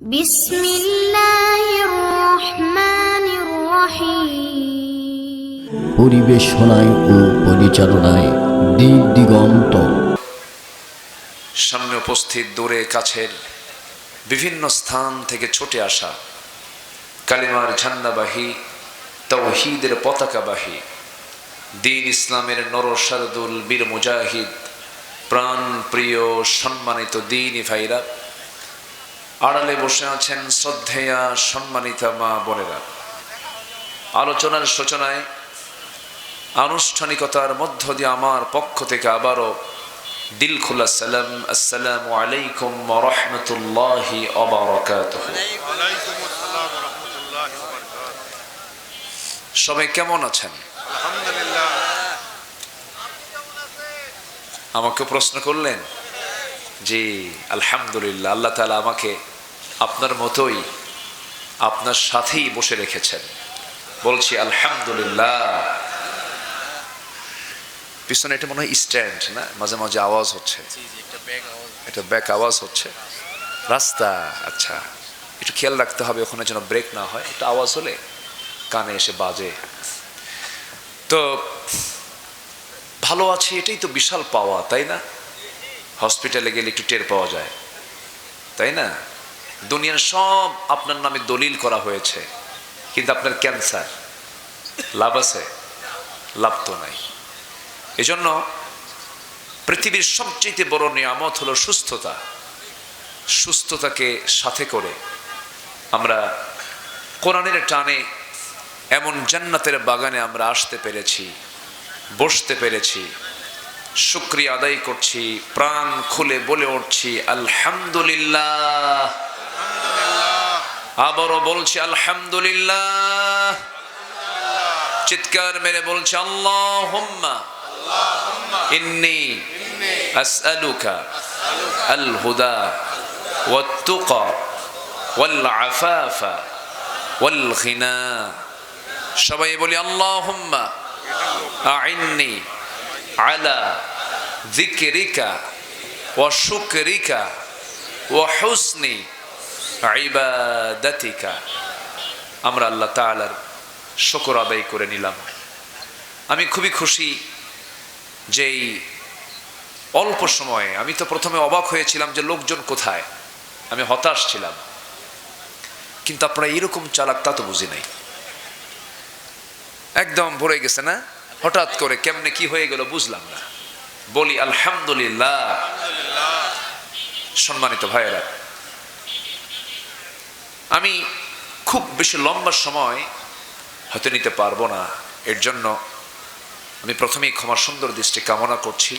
বিসমিল্লাহির রহমানির রহিম। পরিবেশনায় ও পরিচালনায় দিক দিগন্ত। সামনে উপস্থিত দূরে কাছের বিভিন্ন স্থান থেকে ছুটে আসা কালিমার ঝান্ডাবাহী, তাওহীদের পতাকাবাহী, দ্বীন ইসলামের নরশারদুল বীর মুজাহিদ, প্রাণ প্রিয় সম্মানিত দ্বীনী ভাইরা, আড়ালে বসে আছেন শ্রদ্ধেয়া সম্মানিতা মা বোনেরা, আলোচনার সূচনায় আনুষ্ঠানিকতার মধ্য দিয়ে আমার পক্ষ থেকে আবারও দিল খোলা সালাম, আসসালামু আলাইকুম ওয়া রাহমাতুল্লাহি ওয়া বারাকাতুহু। সবাই কেমন আছেন? আলহামদুলিল্লাহ। আমাকে প্রশ্ন করলেন? জি আলহামদুলিল্লাহ। আল্লাহ তাআলা আমাকে আপনার মতোই আপনার সাথেই বসে রেখেছেন, বলছি আলহামদুলিল্লাহ। পিছনে এটা মনে হয় স্ট্যান্ড না, মাঝে মাঝে আওয়াজ হচ্ছে, এটা ব্যাক আওয়াজ হচ্ছে রাস্তা। আচ্ছা, একটু খেয়াল রাখতে হবে ওখানে যেন ব্রেক না হয়, একটা আওয়াজ হলে কানে এসে বাজে। তো ভালো আছি, এটাই তো বিশাল পাওয়া, তাই না? হসপিটালে গেলে একটু টের পাওয়া যায়, তাই না? দুনিয়ার সব আপনার নামে দলিল করা হয়েছে, কিন্তু আপনার ক্যান্সার, লাভ আছে? লাভ তো নাই। এজন্য পৃথিবীর সবচেয়ে বড় নিয়ামত হলো সুস্থতা। সুস্থতাকে সাথে করে আমরা কোরআনের টানে এমন জান্নাতের বাগানে আমরা আসতে পেরেছি, বসতে পেরেছি, শুকরিয়া আদায় করছি, প্রাণ খুলে বলে উঠছি আলহামদুলিল্লাহ। আবারও বলছি আলহামদুলিল্লাহ। চিৎকার মেরে বলছি আল্লাহুম্মা ইন্নী আসআলুকা আল হুদা ওয়াত তুকা ওয়াল আফাফা ওয়াল গিনা। সবাই বলি আল্লাহুম্মা আইন্নি আলা যিকরিকা ওয়া শুকরিকা ওয়া হুসনি ইবাদাতিকা। আমরা আল্লাহ তাআলার শুকর আদায় করে নিলাম। আমি খুবই খুশি যে এই অল্প সময়ে, আমি তো প্রথমে অবাক হয়েছিলাম যে লোকজন কোথায়, আমি হতাশ ছিলাম, কিন্তু আপনারা এরকম চালাক তা তো বুঝি নাই। একদম ভরে গেছে না, হঠাৎ করে কেমনে কি হয়ে গেল বুঝলাম না। বলি আলহামদুলিল্লাহ। সম্মানিত ভাইয়েরা, আমি খুব বেশি লম্বা সময় হয়তো নিতে পারবো না, এর জন্য আমি প্রথমেই ক্ষমা সুন্দর দৃষ্টি কামনা করছি।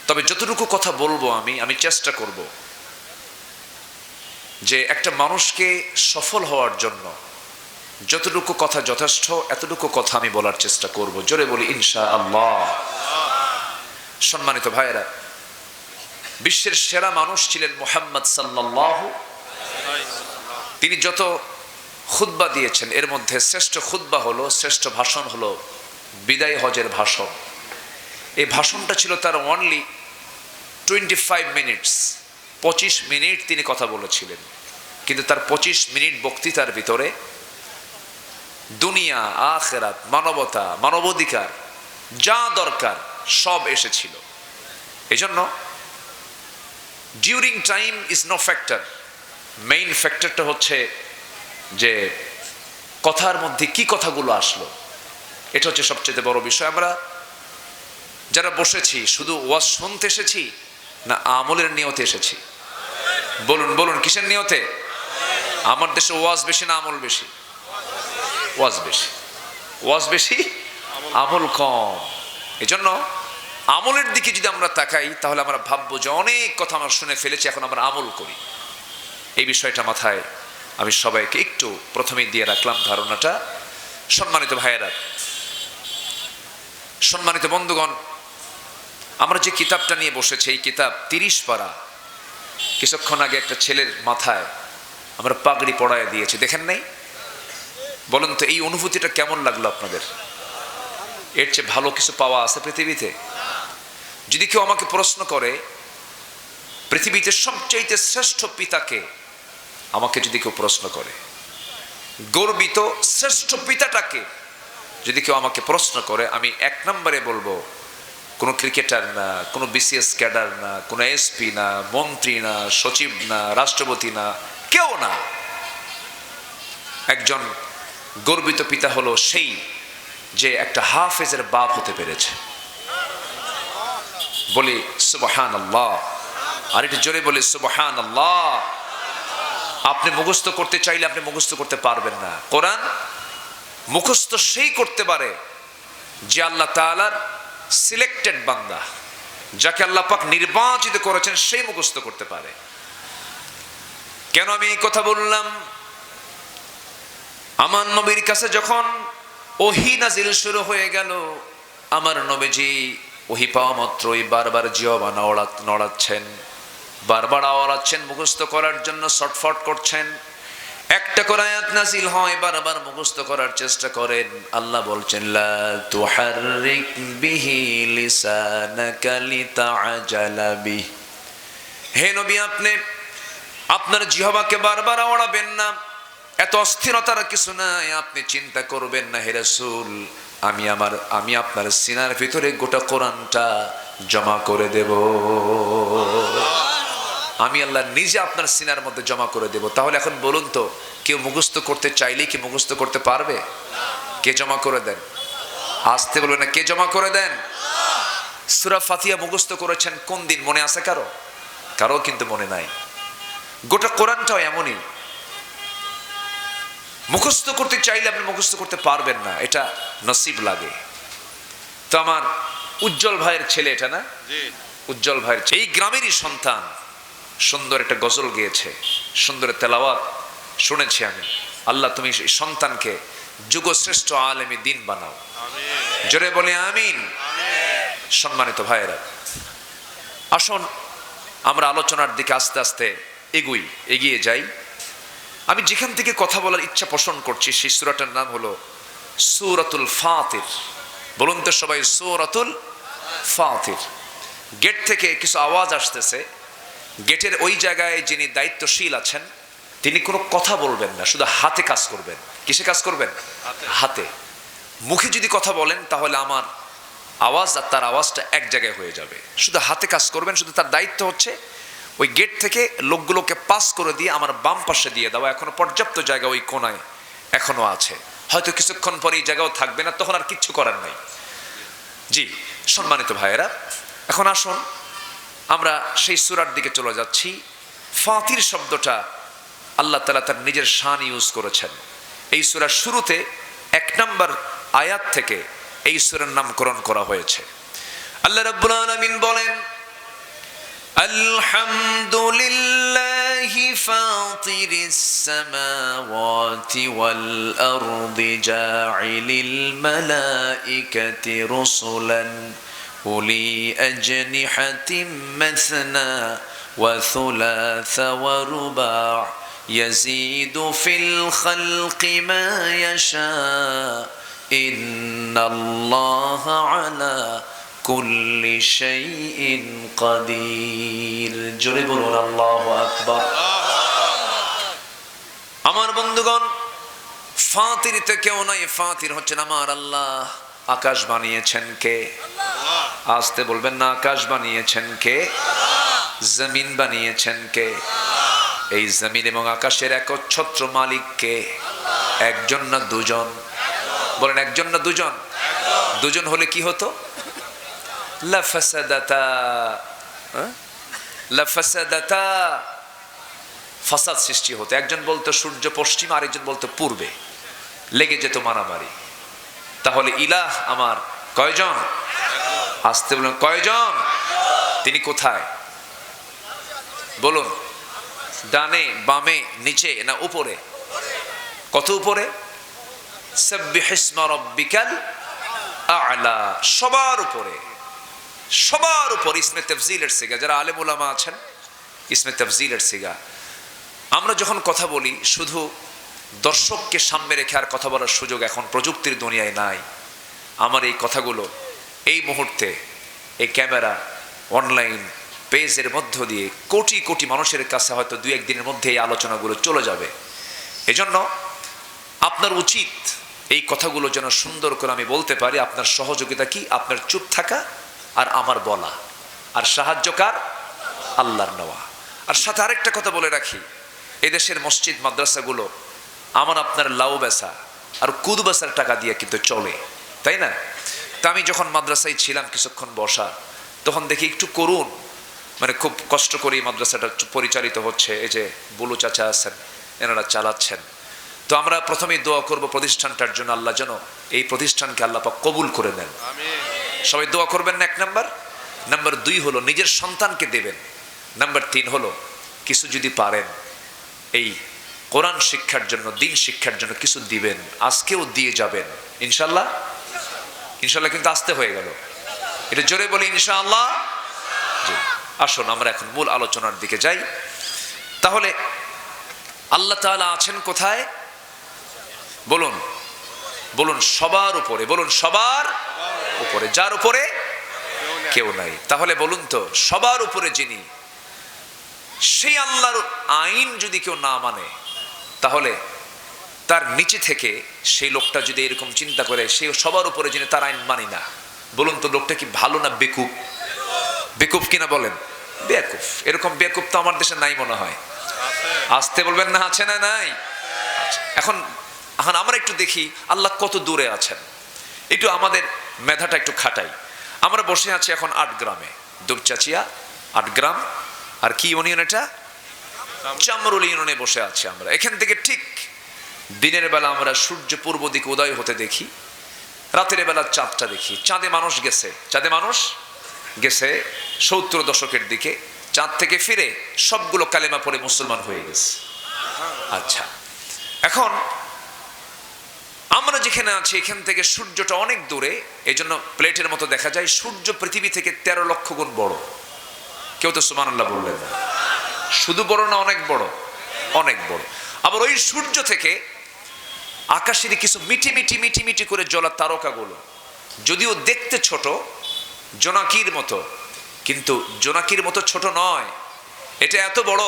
তবে যতটুকু কথা বলবো আমি চেষ্টা করব যে একটা মানুষকে সফল হওয়ার জন্য যতটুকু কথা যথেষ্ট, এতটুকু কথা আমি বলার চেষ্টা করব। জোরে বলি ইনশাআল্লাহ। সম্মানিত ভাইয়েরা, বিশ্বের সেরা মানুষ ছিলেন মুহাম্মদ সাল্লাল্লাহু। তিনি যত খুতবা দিয়েছেন এর মধ্যে শ্রেষ্ঠ খুতবা হলো, শ্রেষ্ঠ ভাষণ হলো বিদায় হজের ভাষণ। এই ভাষণটা ছিল তার অনলি 25 মিনিটস, 25 মিনিট তিনি কথা বলেছিলেন, কিন্তু তার 25 মিনিট বক্তৃতার ভিতরে দুনিয়া, আখিরাত, মানবতা, মানবাধিকার যা দরকার সব এসেছিল। এজন্য during time is no factor, main ফ্যাক্টরটা হচ্ছে যে কথার মধ্যে কি কথাগুলো আসলো, এটা হচ্ছে সবচেয়ে বড় বিষয়। আমরা যারা বসেছি শুধু ওয়াজ শুনতে এসেছি না আমলের নিয়তে এসেছি? বলুন বলুন, কিসের নিয়তে? আমার দেশে ওয়াজ বেশি না আমল বেশি? ওয়াজ বেশি। ওয়াজ বেশি, আমল কম। এজন্য আমলের দিকে যদি আমরা তাকাই তাহলে আমরা ভাববো যে অনেক কথা আমরা শুনে ফেলেছি, এখন আমরা আমল করি। এই বিষয়টা মাথায় আমি সবাইকে একটু প্রথমেই দিয়ে রাখলাম ধারণাটা। সম্মানিত ভাইয়েরা, সম্মানিত বন্ধুগণ, আমরা যে কিতাবটা নিয়ে বসেছি এই কিতাব 30 পারা। কিছুক্ষণ আগে একটা ছেলের মাথায় আমরা পাগড়ি পড়ায় দিয়েছি, দেখেন নাই? বলুন তো এই অনুভূতিটা কেমন লাগলো আপনাদের? এর চেয়ে ভালো কিছু পাওয়া আছে পৃথিবীতে? যদি কেউ আমাকে প্রশ্ন করে পৃথিবীতে সবচাইতে শ্রেষ্ঠ পিতাকে, আমাকে যদি কেউ প্রশ্ন করে, গর্বিত শ্রেষ্ঠ পিতাটাকে যদি কেউ আমাকে প্রশ্ন করে, আমি এক নম্বরে বলবো কোনো ক্রিকেটার না, কোনো বিসিএস ক্যাডার না, কোনো এসপি না, মন্ত্রী না, সচিব না, রাষ্ট্রপতি না, কেউ না। একজন গর্বিত পিতা হলো সেই যে একটা হাফেজের বাপ হতে পেরেছে। বলি সুবহানাল্লাহ, আর একটু জোরে বলি সুবহানাল্লাহ। আপনি মুখস্থ করতে চাইলে আপনি মুখস্থ করতে পারবেন না। কোরআন মুখস্থ সেই করতে পারে যে আল্লাহ তাআলার সিলেক্টেড বান্দা, যাকে আল্লাহ পাক নির্বাচিত করেছেন, সেই মুখস্থ করতে পারে। কেন আমি এই কথা বললাম? আমার নবীর কাছে যখন ওহী নাজিল শুরু হয়ে গেল, আমার নবীজি ওহী পাওয়া মাত্রই বারবার জিহ্বা নড়াচ্ছেন, বারবার আওড়াচ্ছেন মুখস্থ করার জন্য, ছটফট করছেন। একটা করে আয়াত নাযিল হয়, বারবার মুখস্থ করার চেষ্টা করেন। আল্লাহ বলছেন লা তুহাররিক বিহি লিসানাকা লিতাআজালা বিহি, হে নবী আপনি আপনার জিহ্বাকে বারবার আওড়াবেন না, এত অস্থিরতার কিছু নাই, আপনি চিন্তা করবেন না হে রাসূল, আমি আপনার সিনার ভিতরে গোটা কোরআনটা জমা করে দেব। আমি আল্লাহ নিজে আপনার সিনার মধ্যে জমা করে দেব। তাহলে এখন বলুন তো, কেউ মুখস্থ করতে চাইলেই কি মুখস্থ করতে পারবে? কে জমা করে দেন? আসতে বলবেন না, কে জমা করে দেন? সূরা ফাতিহা মুখস্থ করেছেন কোন দিন মনে আছে কারো? কারো কিন্তু মনে নাই। গোটা কোরআনটাও এমনই, মুখস্থ করতে চাইলে আপনি মুখস্থ করতে পারবেন না, এটা নসিব লাগে। তো আমার উজ্জ্বল ভাইয়ের ছেলে এটা না, উজ্জ্বল ভাইয়ের এই গ্রামেরই সন্তান সুন্দর একটা গজল গেয়েছে, সুন্দর তেলাওয়াত শুনেছি আমি। আল্লাহ তুমি এই সন্তানকে যুগশ্রেষ্ঠ আলেমী দ্বীন বানাও, জোরে বলে আমিন। সম্মানিত ভাইয়েরা, আসুন আমরা আলোচনার দিকে আস্তে আস্তে এগিয়ে যাই। আমি যেখান থেকে কথা বলার ইচ্ছা পোষণ করছি সেই সূরাটার নাম হলো সূরাতুল ফাতির। বলুন তো সবাই সূরাতুল ফাতির। গেট থেকে কিছু আওয়াজ আসতেছে, গেটের ওই জায়গায় যিনি দায়িত্বশীল আছেন তিনি কোনো কথা বলবেন না, শুধু হাতে কাজ করবেন। কিসে কাজ করবেন? হাতে। মুখে যদি কথা বলেন তাহলে আমার আওয়াজ আর তার আওয়াজটা এক জায়গায় হয়ে যাবে। শুধু হাতে কাজ করবেন, শুধু তার দায়িত্ব হচ্ছে ওই গেট থেকে লোকগুলোকে পাস করে দিয়ে আমার বাম পাশে দিয়ে দেওয়া। এখনো পর্যাপ্ত জায়গা ওই কোনায় এখনো আছে, হয়তো কিছুক্ষণ পরে এই জায়গাও থাকবে না, তখন আর কিচ্ছু করার নাই। জি সম্মানিত ভাইয়েরা, এখন আসুন আমরা সেই সূরার দিকে চলে যাচ্ছি। ফাতির শব্দটা আল্লাহ তাআলা তার নিজের শান ইউজ করেছেন। এই সূরার শুরুতে 1 নম্বর আয়াত থেকে এই সূরার নামকরণ করা হয়েছে। আল্লাহ রাব্বুল আলামিন বলেন, আলহামদুলিল্লাহি ফাতিরিস সামাওয়াতি ওয়াল আরদি জাইলিল মালাইকাতি রুসুলান উলি আজনিহাতিম মাসনা ওয়া থুলাথা ওয়া রুবা' ইয়াজিদু ফিল খালকি মা ইয়াশা ইন্নাল্লাহা আলা কুল্লি শাইইন কাদির। জোরে বলুন আল্লাহু আকবার। আমার বন্ধুগণ, ফাতির তো কেউ নাই, ফাতির হচ্ছেন আমার আল্লাহ। আকাশ বানিয়েছেন কে? আসতে বলবেন না, আকাশ বানিয়েছেন কে? জমিন বানিয়েছেন কে? এই জমিন এবং আকাশের একচ্ছত্র মালিক কে? একজন না দুজন? বলেন একজন না দুজন? দুজন হলে কি হতো? লাফাসাদাতা, ফাসাদ সৃষ্টি হতো। একজন বলতো সূর্য পশ্চিম, আরেকজন বলতো পূর্বে, লেগে যেত মারামারি। তাহলে ইলাহ আমার কয়জন? আসতে বলুন কয়জন? তিনি কোথায় বলুন? ডানে বামে নিচে না উপরে? কত উপরে? সাব্বিহিসমা রাব্বিকাল আ'লা, সবার উপরে, সবার উপর। ইসমে তাফজিলের সিগা, যারা আলেম উলামা আছেন ইসমে তাফজিলের সিগা। আমরা যখন কথা বলি শুধু দর্শককে সামনে রেখে আর কথা বলার সুযোগ এখন প্রযুক্তির দুনিয়ায় নাই। আমার এই কথাগুলো এই মুহূর্তে এই ক্যামেরা, অনলাইন, পেজের মধ্য দিয়ে কোটি কোটি মানুষের কাছে হয়তো 2-1 দিনের মধ্যে এই আলোচনাগুলো চলে যাবে। এজন্য আপনার উচিত এই কথাগুলো যেন সুন্দর করে আমি বলতে পারি। আপনার সহযোগিতা কি? আপনার চুপ থাকা আর আমার বলা, আর সাহায্য কার? আল্লাহর নেওয়া। আর সাথে আরেকটা কথা বলে রাখি, এদেশের মসজিদ মাদ্রাসাগুলো আমার আপনার লাউ বেচা আর কুদ বেচার টাকা দিয়ে কিন্তু চলে, তাই না? তা আমি যখন মাদ্রাসায় ছিলাম কিছুক্ষণ বসা, তখন দেখি একটু করুন, মানে খুব কষ্ট করে এই মাদ্রাসাটা পরিচালিত হচ্ছে। এই যে বুলু চাচা আছেন, এনারা চালাচ্ছেন। তো আমরা প্রথমেই দোয়া করব প্রতিষ্ঠানটার জন্য, আল্লাহ যেন এই প্রতিষ্ঠানকে আল্লাহ পাক কবুল করে নেন। সবাই দোয়া করবেন না? 1 নাম্বার। নাম্বার 2 হলো নিজের সন্তানকে দেবেন। নাম্বার 3 হলো কিছু যদি পারেন এই কোরআন শিক্ষার জন্য, দিন শিক্ষার জন্য কিছু দিবেন, আজকেও দিয়ে যাবেন ইনশাল্লাহ। ইনশাল্লাহ কিন্তু আসতে হয়ে গেল, এটা জোরে বলি ইনশাআল্লাহ। জি, আসুন আমরা এখন মূল আলোচনার দিকে যাই। তাহলে আল্লাহ তাআলা আছেন কোথায়? বলুন বলুন, সবার উপরে। বলুন সবার উপরে, যার উপরে কেউ নাই। তাহলে বলুন তো, সবার উপরে যিনি, সেই আল্লাহর আইন যদি কেউ না মানে, তাহলে তার নিচে থেকে সেই লোকটা যদি এরকম চিন্তা করে সে সবার উপরে যিনি, তার আইন মানি না, বলুন তো লোকটা কি ভালো না বেকুব? বেকুব কিনা বলেন? বেকুব। এরকম বেকুব তো আমার দেশে নাই মনে হয়। আসতে বলবেন না, আছে না নাই? এখন আমরা একটু দেখি আল্লাহ কত দূরে আছেন, একটু আমাদের মেধাটা একটু খাটাই। আমরা বসে আছি এখন 8 গ্রামে, দুপচাচিয়া 8 গ্রাম, আর কি ইউনিয়ন এটা? চামরুল ইউনিয়নে বসে আছি আমরা। এখান থেকে ঠিক দিনের বেলা আমরা সূর্য পূর্ব দিকে উদয় হতে দেখি, রাতের বেলা চাঁদটা দেখি। চাঁদে মানুষ গেছে, চাঁদে মানুষ গেছে 70 দশকের দিকে। চাঁদ থেকে ফিরে সবগুলো কালেমা পড়ে মুসলমান হয়ে গেছে। আচ্ছা, এখন আমরা যেখানে আছি এখান থেকে সূর্যটা অনেক দূরে, এই জন্য প্লেটের মতো দেখা যায়। সূর্য পৃথিবী থেকে 13 লক্ষ গুণ বড়। কেউ তো সুবহানাল্লাহ বললেন না। শুধু বড় না, অনেক বড়, অনেক বড়। আবার ওই সূর্য থেকে আকাশের কিছু মিটি মিটি মিটি মিটি করে জ্বলা তারকাগুলো, যদিও দেখতে ছোট, জোনাকির মতো, কিন্তু জোনাকির মতো ছোট নয়, এটা এত বড়।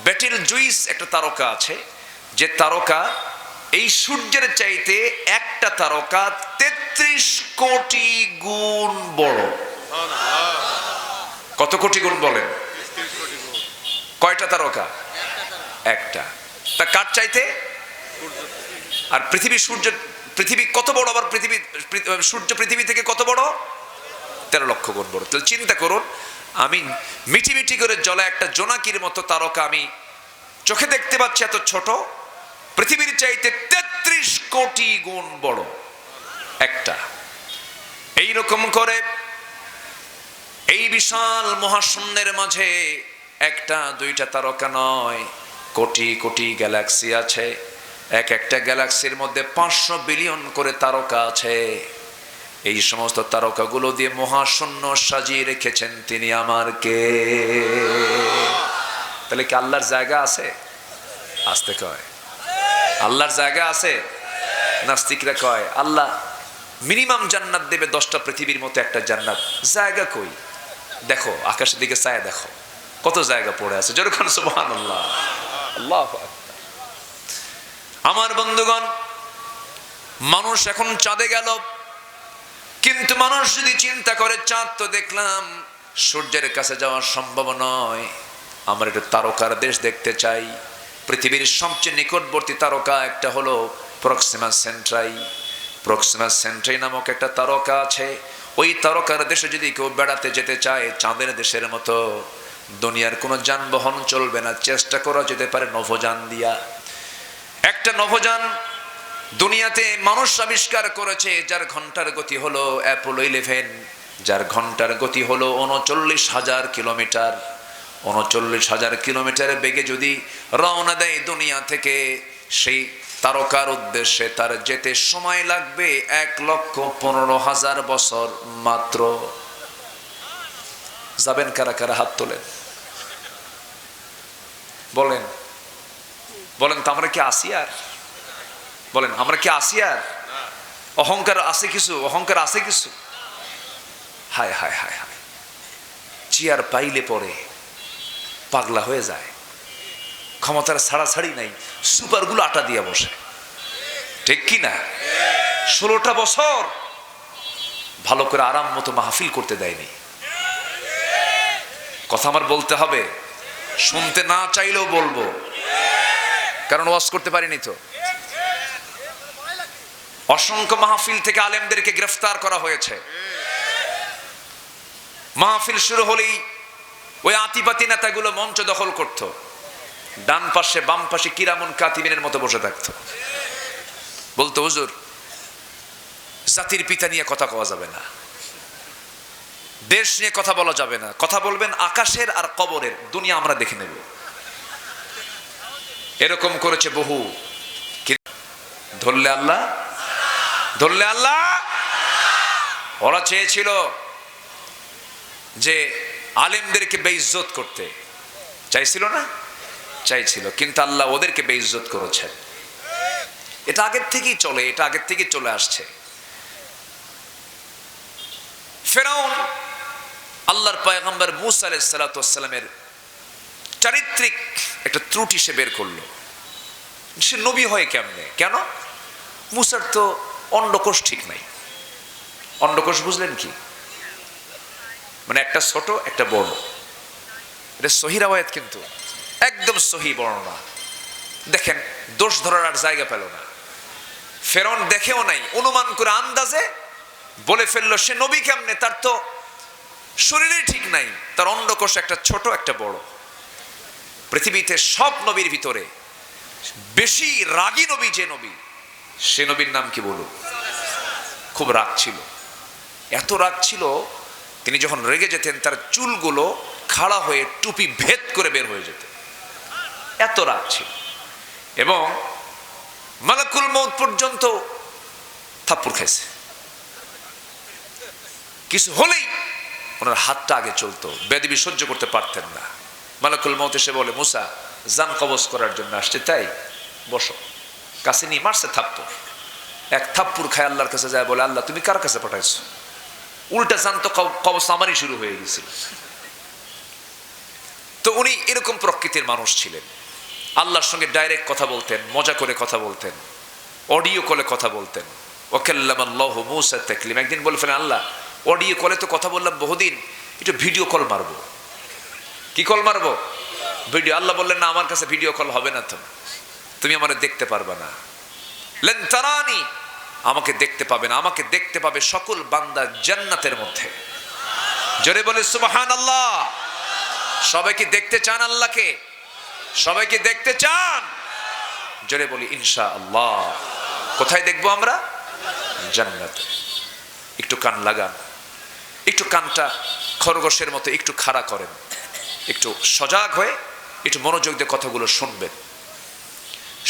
বেটেল জুইস একটা তারকা আছে, যে তারকা এই সূর্যের চাইতে একটা তারকা 33 কোটি গুণ বড়। কত কোটি গুণ বলেন? কয়টা তারকা? একটা। তা কার চাইতে? আর পৃথিবী কত বড়? আবার সূর্য পৃথিবী থেকে কত বড়? 13 লক্ষ গুণ বড়। তাহলে চিন্তা করুন, আমি মিটি মিটি করে জ্বলা একটা জোনাকির মতো তারকা আমি চোখে দেখতে পাচ্ছি এত ছোট, পৃথিবীর চাইতে 33 কোটি গুণ বড় একটা। এইরকম করে এই বিশাল মহাশূন্যের মাঝে একটা দুইটা তারকা নয়, কোটি কোটি গ্যালাক্সি আছে। এক একটা গ্যালাক্সির মধ্যে 500 বিলিয়ন করে তারকা আছে। এই সমস্ত তারকাগুলো দিয়ে মহাশূন্য সাজিয়ে রেখেছেন তিনি আমার কে। তাহলে কি আল্লাহর জায়গা আছে? আসতে কয় আল্লাহর জায়গা আছে। নাস্তিকরা কয় আল্লাহ মিনিমাম জান্নাত দেবে 10টা পৃথিবীর মতো একটা জান্নাত। জায়গা কই? দেখো আকাশের দিকে চায়, দেখো কত জায়গা পড়ে আছে। যেরকম সুবহানাল্লাহ, আল্লাহু আকবার। আমার বন্ধুগণ, মানুষ এখন চাঁদে গেল, কিন্তু মানুষ যদি চিন্তা করে চাঁদ তো দেখলাম, সূর্যের কাছে যাওয়া সম্ভব নয়, আমরা একটু তারকার দেশ দেখতে চাই। পৃথিবীর সবচেয়ে নিকটবর্তী তারকা একটা হলো প্রক্সিমা সেন্ট্রাই। প্রক্সিমা সেন্ট্রাই নামক একটা তারকা আছে। ওই তারকার দেশে যদি কেউ বেড়াতে যেতে চায়, চাঁদের দেশের মতো দুনিয়ার কোনো যানবাহন চলবে না, চেষ্টা করা যেতে পারে নভোযান দিয়া। একটা নভোযান দুনিয়াতে মানুষ আবিষ্কার করেছে, যার ঘন্টার গতি হলো অ্যাপোলো 11, যার ঘন্টার গতি হলো 39,000 কিলোমিটার। 39,000 কিলোমিটারের বেগে যদি রওনা দেয় দুনিয়া থেকে সেই তারকার উদ্দেশ্যে, তার যেতে সময় লাগবে 1,15,000 বছর মাত্র। যাবেন কারা কারা? হাত তোলেন, বলেন বলেন তো আমরা কি আসি? আর বলেন আমরা কি আসি? আর অহংকার আছে কিছু? অহংকার আছে কিছু? হায় হায় হায় হায়। চেয়ার পাইলে পরে পাগলা হয়ে যায়, ক্ষমতার ছাড়াছাড়ি নাই, সুপারগুলো আটা দিয়ে বসে, ঠিক কি না? 16টা বছর ভালো করে আরাম মতো মাহফিল করতে দেয়নি। কথা আমার বলতে হবে, শুনতে না চাইলেও বলবো, কারণ ওয়াজ করতে পারিনি তো। অসংখ্য মাহফিল থেকে আলেমদেরকে গ্রেফতার করা হয়েছে। মাহফিল শুরু হলেই ওই আতিপাতি নেতাগুলো মঞ্চ দখল করত, ডান পাশে বাম পাশে কিরামুন কাতিবিনের মতো বসে থাকতো, বলতো হুজুর জাতির পিতা নিয়ে কথা কওয়া যাবে না, দেশ নিয়ে কথা বলা যাবে না, কথা বলবেন আকাশের আর কবরের, দুনিয়া আমরা দেখে নেব। এরকম করেছে বহু। ধরলে আল্লাহ, ধরলে আল্লাহ। ওরা চেয়েছিল যে আলেমদেরকে বেইজ্জত করতে, চাইছিল না? চাইছিল, কিন্তু আল্লাহ ওদেরকে বেইজ্জত করেছেন। এটা আগের থেকেই চলে, এটা আগের থেকেই চলে আসছে। ফেরাউন আল্লাহর পয়গম্বর মুসা আলাইহিস সালাতু ওয়াস সালামের চারিত্রিক একটা ত্রুটি সে বের করলো। সে নবী হয় কেমনে? কেন? মুসার তো অন্ডকোষ ঠিক নাই। অন্ডকোষ বুঝলেন কি? মানে একটা ছোট একটা বড়। এটা সহিহ রাওয়ায়াত, কিন্তু একদম সহিহ বর্ণনা। দেখেন, দোষ ধরার আর জায়গা পেল না। ফেরাউন দেখেও নাই, অনুমান করে আন্দাজে বলে ফেললো সে নবী কেমনে, তার তো শরীরই ঠিক নাই, তার অন্ডকোষ একটা ছোট একটা বড়। পৃথিবীতে সব নবীর ভিতরে বেশি রাগী নবী যে নবী, সে নবীর নাম কি বলুন? খুব রাগ ছিল, এত রাগ ছিল, তিনি যখন রেগে যেতেন তার চুলগুলো খাড়া হয়ে টুপি ভেদ করে বের হয়ে যেত, এত রাগ ছিল। এবং মালাকুল মউত পর্যন্ত থাপ্পড় খাইছে। কিছু হলেই ওনার হাতটা আগে চলতো, বেদবি সহ্য করতে পারতেন না। মালাকুল মউত এসে বলে, মুসা জান কবজ করার জন্য আসছে, তাই বসো। কাছে নিয়ে মারছে থাপ্পড়। এক থাপ্পড় খায় আল্লাহর কাছে যায়, বলে আল্লাহ তুমি কার কাছে পাঠাইছো? উল্টা জান তো কবজ আমারই শুরু হয়ে গেছিল। তো উনি এরকম প্রকৃতির মানুষ ছিলেন। আল্লাহর সঙ্গে ডাইরেক্ট কথা বলতেন, মজা করে কথা বলতেন, অডিও কলে কথা বলতেন। ওয়াকাল্লামাল্লাহু মূসা তাকলিমা। একদিন বলে ফেলেন, আল্লাহ অডিও কলে তো কথা বললাম বহুদিন, একটু ভিডিও কল মারবো। কি কল মারবো? ভিডিও। আল্লাহ বললেন, না, আমার কাছে ভিডিও কল হবে না, তো তুমি আমাকে দেখতে পারবে না। লেন তারানি, আমাকে দেখতে পাবে না, আমাকে দেখতে পাবে সকল বান্দা জান্নাতের মধ্যে। জোরে বলে সুবহানাল্লাহ। সবাই কি দেখতে চান আল্লাহকে? সবাই কি দেখতে চান? জোরে বলি ইনশাআল্লাহ। কোথায় দেখবো আমরা? জান্নাতে। একটু কান লাগান, একটু কানটা খরগোশের মতো একটু খাড়া করেন, একটু সজাগ হয়ে একটু মনোযোগ দিয়ে কথাগুলো শুনবেন।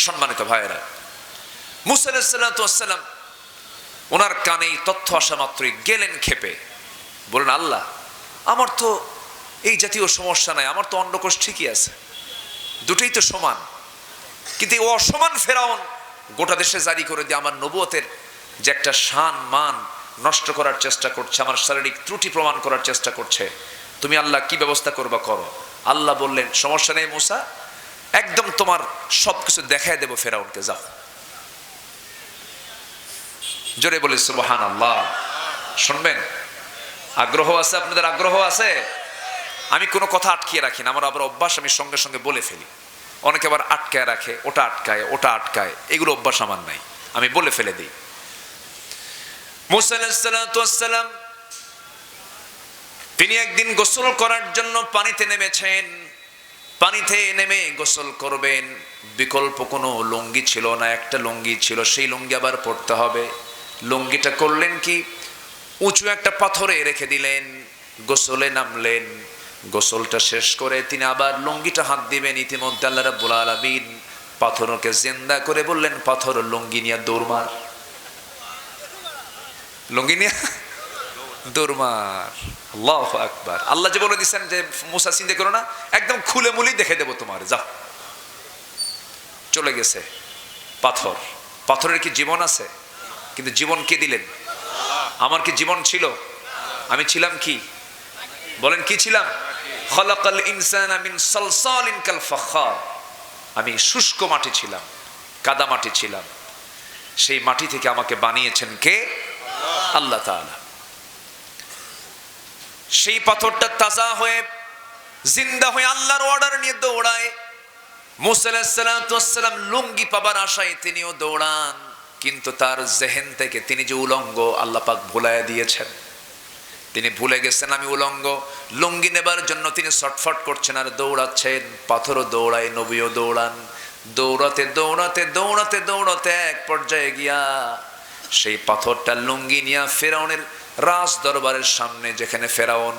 সম্মানিত ভাইয়েরা, মুসা আলাইহিস সালাতু ওয়াস সালাম ওনার কানে তথ্য আসা মাত্রই গেলেন ক্ষেপে, বলেন আল্লাহ আমার তো এই জাতীয় সমস্যা নাই, আমার তো অন্ডকোষ ঠিকই আছে, দুটোই তো সমান। কিন্তু এই অসমান ফেরাউন গোটা দেশে জারি করে দিয়ে আমার নবুয়তের যে একটা শান মান নষ্ট করার চেষ্টা করছে, আমার শারীরিক ত্রুটি প্রমাণ করার চেষ্টা করছে। তুমি আল্লাহ কি ব্যবস্থা করবা করো। আল্লাহ বললেন, সমস্যা নেই মুসা, একদম তোমার সবকিছু দেখায় দেব ফেরাউনকে, যাও। জোরে বলে সুবহানাল্লাহ। শুনবেন? আগ্রহ আছে আপনাদের? আগ্রহ আছে? আমি কোনো কথা আটকিয়ে রাখি না, আমার আবার অভ্যাস, আমি সঙ্গে সঙ্গে বলে ফেলি। অনেকে আবার আটকায় রাখে, ওটা আটকায় ওটা আটকায়, এগুলো অভ্যাস আমার নাই, আমি বলে ফেলে দিই। মুসা আলাইহিস সালাতু ওয়াস সালাম তিনি একদিন গোসল করার জন্য পানিতে নেমেছেন। পানিতে নেমে গোসল করবেন, বিকল্প কোনো লুঙ্গি ছিল না, একটা লুঙ্গি ছিল, সেই লুঙ্গি আবার পরতে হবে। লুঙ্গিটা করলেন কি, উঁচু একটা পাথরে রেখে দিলেন, গোসলে নামলেন। গোসলটা শেষ করে তিনি আবার লুঙ্গিটা হাত দিবেন, ইতিমধ্যে আল্লাহ রাব্বুল আলামিন পাথরকে জিন্দা করে বললেন, পাথর লুঙ্গি নিয়ে দৌড় মার, লুঙ্গি নিয়ে দৌড় মার। আল্লাহু আকবার। আল্লাহ যে বলে দিচ্ছেন যে মুসা চিন্তা করো না, একদম খুলে মুলি দেখে দেবো তোমার, যাও। চলে গেছে পাথর। পাথরের কি জীবন আছে? কিন্তু জীবন কে দিলেন? আমার কি জীবন ছিল? আমি ছিলাম কি? বলেন কি ছিলাম? খলাকাল ইনসানা মিন সালসালিন কাল ফাখার। আমি শুষ্ক মাটি ছিলাম, কাদা মাটি ছিলাম, সেই মাটি থেকে আমাকে বানিয়েছেন কে? আল্লাহ তাআলা। সেই পাথরটা তাজা হয়ে জিন্দা হয়ে আল্লাহর অর্ডার নিয়ে দৌড়ায়। মুসা আলাইহিস সালাম লুঙ্গি পাবার আশায় তিনিও দৌড়ান, কিন্তু তার জেহেন থেকে তিনি যে উলঙ্গ আল্লাহ পাক ভুলাইয়া দিয়েছেন। তিনি ভুলে গেছেন আমি উলঙ্গ। লুঙ্গি নেবার জন্য তিনি ছটফট করছেন আর দৌড়াচ্ছেন। পাথরও দৌড়ায়, নবীও দৌড়ান। দৌড়াতে দৌড়াতে দৌড়াতে দৌড়াতে এক পর্যায়ে গিয়া সেই পাথরটা লুঙ্গি নিয়া ফেরাউনের রাজ দরবারের সামনে, যেখানে ফেরাউন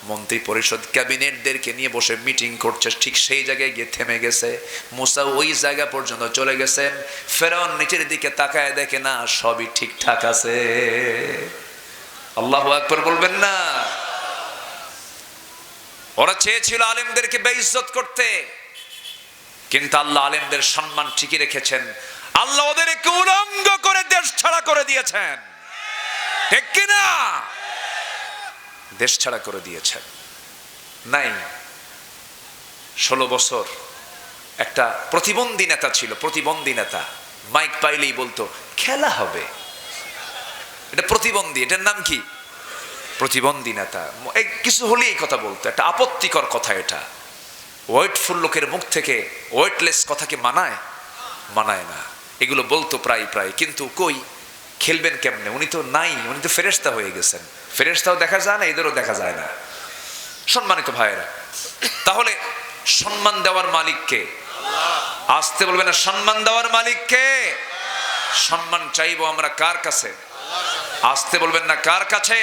মন্ত্রী পরিষদ ক্যাবিনেটদেরকে নিয়ে বসে মিটিং করছে, ঠিক সেই জায়গায় গিয়ে থেমে গেছে। মুসা ওই জায়গা পর্যন্ত চলে গেছেন। ফেরাউন নিচের দিকে তাকায় দেখে না, সবই ঠিকঠাক আছে। আল্লাহু আকবার বলবেন না? ওরা চেয়েছিল আলেমদেরকে বেইজ্জত করতে, কিন্তু আল্লাহ আলেমদের সম্মান ঠিকই রেখেছেন। আল্লাহ ওদেরকে উলঙ্গ করে দেশ ছাড়া করে দিয়েছেন, ঠিক কিনা? দেশ ছাড়া করে দিয়েছেন। নাই 16 বছর একটা প্রতিবন্ধী নেতা ছিল, প্রতিবন্ধী নেতা। মাইক পাইলেই বলতো খেলা হবে। এটা প্রতিবন্ধী, এটার নাম কি? প্রতিবন্ধী নেতা। কিছু হলেই এই কথা বলতো, একটা আপত্তিকর কথা। এটা ওয়েটফুল লোকের মুখ থেকে ওয়েটলেস কথাকে মানায়? মানায় না। এগুলো বলতো প্রায় প্রায়, কিন্তু কই খেলবেন কেমনে? উনি তো নাই, উনি তো ফেরেশতা হয়ে গেছেন। ফেরেশতাও দেখা যায় না, এদেরও দেখা যায় না। সম্মানিত ভাইয়েরা, তাহলে সম্মান দেওয়ার মালিক কে? আসতে বলবেন না, সম্মান দেওয়ার মালিক কে? সম্মান চাইবো আমরা কার কাছে? আসতে বলবেন না, কার কাছে?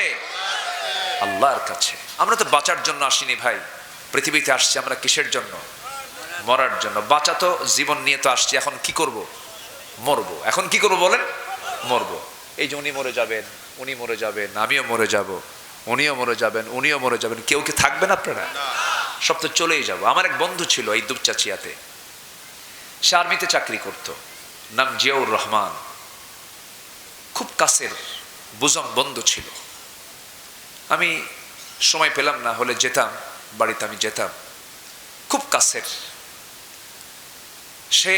আল্লাহর কাছে। আমরা তো বাঁচার জন্য আসিনি ভাই, পৃথিবীতে আসছি আমরা কিসের জন্য? মরার জন্য। বাঁচা তো জীবন নিয়ে তো আসছি, এখন কি করব? মরবো। এখন কি করবো বলেন? মরবো। এই যে উনি মরে যাবেন, উনি মরে যাবেন, আমিও মরে যাব, উনিও মরে যাবেন, উনিও মরে যাবেন। কেউ কি থাকবেন আপনারা? সব তো চলেই যাব। আমার এক বন্ধু ছিল এই দুপচাচিয়াতে, সে আর্মিতে চাকরি করত, নাম জিয়াউর রহমান। খুব কাছের বুজম বন্ধু ছিল। আমি সময় পেলাম না হলে যেতাম বাড়িতে, আমি যেতাম। খুব কাছের। সে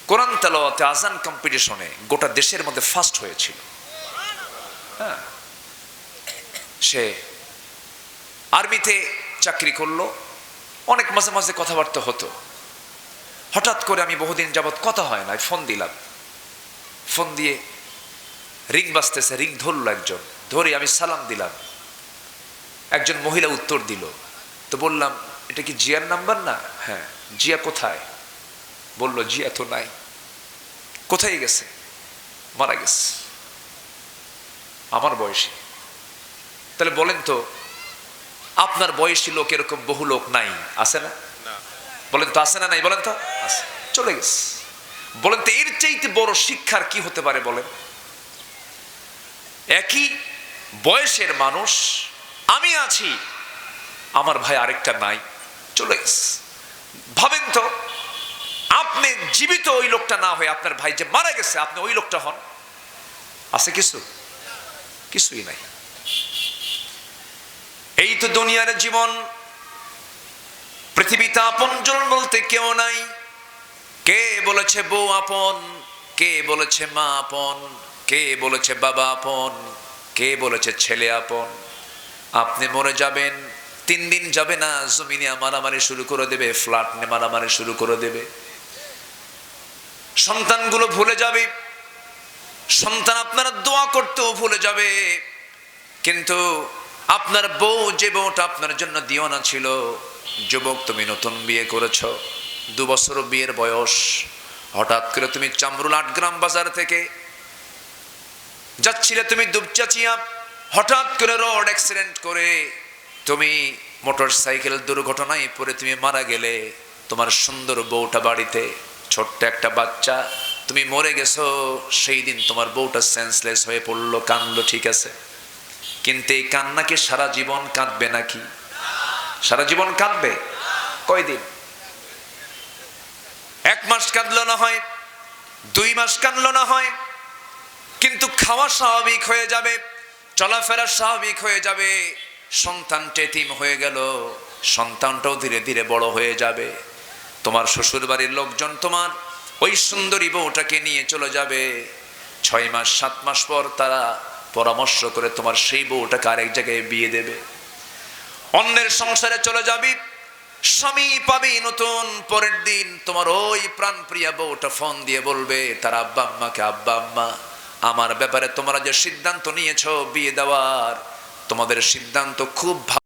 কোরআন তেলাওয়াতে আজান কম্পিটিশনে গোটা দেশের মধ্যে ফার্স্ট হয়েছিল। হ্যাঁ, সে আর্মিতে চাকরি করলো। অনেক মাঝে মাঝে কথাবার্তা হতো। হঠাৎ করে আমি বহুদিন যাবৎ কথা হয় না, ফোন দিলাম। ফোন দিয়ে রিং বাজতেছে, রিং ধরলো একজন। ধরে আমি সালাম দিলাম। একজন মহিলা উত্তর দিল। তো বললাম, এটা কি জিয়ার নাম্বার না? হ্যাঁ। জিয়া কোথায়? বলল, জিয়া তো নাই। কোথায় গেছে? মারা গেছে। আমার বয়সী। তাহলে বলেন তো, আপনার বয়সী লোক এরকম বহু লোক নাই? আছে না? বলেন তো, আছে না নাই? বলেন তো, আছে। চলে গেছে। বলেন তো, এর চাইতে বড় শিক্ষার কি হতে পারে বলেন? একই বয়সের মানুষ, আমি আছি, আমার ভাই আরেকটা নাই, চলে গেছে। ভাবেন তো, আপনি জীবিত ওই লোকটা না হয়ে আপনার ভাই যে মারা গেছে, আপনি ওই লোকটা হন। আছে কিছু? কিছুই নাই। এই তো দুনিয়ার জীবন। পৃথিবীতে আপনজন বলতে কেউ নাই। কে বলেছে বউ আপন? কে বলেছে মা আপন? কে বলেছে বাবা আপন? কে বলেছে ছেলে আপন? আপনি মরে যাবেন, 3 দিন যাবে না জমিনে মারামারি শুরু করে দেবে, ফ্ল্যাট নিয়ে মারামারি শুরু করে দেবে। সন্তানগুলো ভুলে যাবে, সন্তান আপনারা দোয়া করতেও ভুলে যাবে। কিন্তু আপনার বউ, যে বউটা আপনার জন্য দিওয়ানা ছিল, যুবক তুমি নতুন বিয়ে করেছ, 2 বছর বিয়ের বয়স, হঠাৎ করে তুমি চামরুল 8 গ্রাম বাজার থেকে যাচ্ছিলে তুমি দুপচাচিয়া, হঠাৎ করে রোড অ্যাক্সিডেন্ট করে তুমি মোটর সাইকেল দুর্ঘটনায় পড়ে তুমি মারা গেলে। তোমার সুন্দর বউটা বাড়িতে, ছোট্ট একটা বাচ্চা, তুমি মরে গেছো। সেই দিন তোমার বউটা সেন্সলেস হয়ে পড়লো, কাঁদলো, ঠিক আছে। কিন্তু এই কান্নাকে সারা জীবন কাঁদবে নাকি? সারা জীবন কাঁদবে? কয়দিন? 1 মাস কাঁদলো না হয়, 2 মাস কাঁদলো না হয়, কিন্তু খাওয়া স্বাভাবিক হয়ে যাবে, চলাফেরা স্বাভাবিক হয়ে যাবে, সন্তানটা এতিম হয়ে গেল, সন্তানটাও ধীরে ধীরে বড় হয়ে যাবে। তোমার শ্বশুর বাড়ির লোকজন তোমার ওই সুন্দরী বউটাকে নিয়ে চলে যাবে। 6 মাস 7 মাস পর তারা পরামর্শ করে তোমার সেই বউটাকে আরেক জায়গায় বিয়ে দেবে। অন্যের সংসারে চলে যাবি, স্বামী পাবি নতুন। পরের দিন তোমার ওই প্রাণপ্রিয়া বউটা ফোন দিয়ে বলবে তার আব্বা আম্মাকে, আব্বা আম্মা, আমার ব্যাপারে তোমরা যে সিদ্ধান্ত নিয়েছো বিয়ে দেওয়ার, তোমাদের সিদ্ধান্ত খুব ভালো।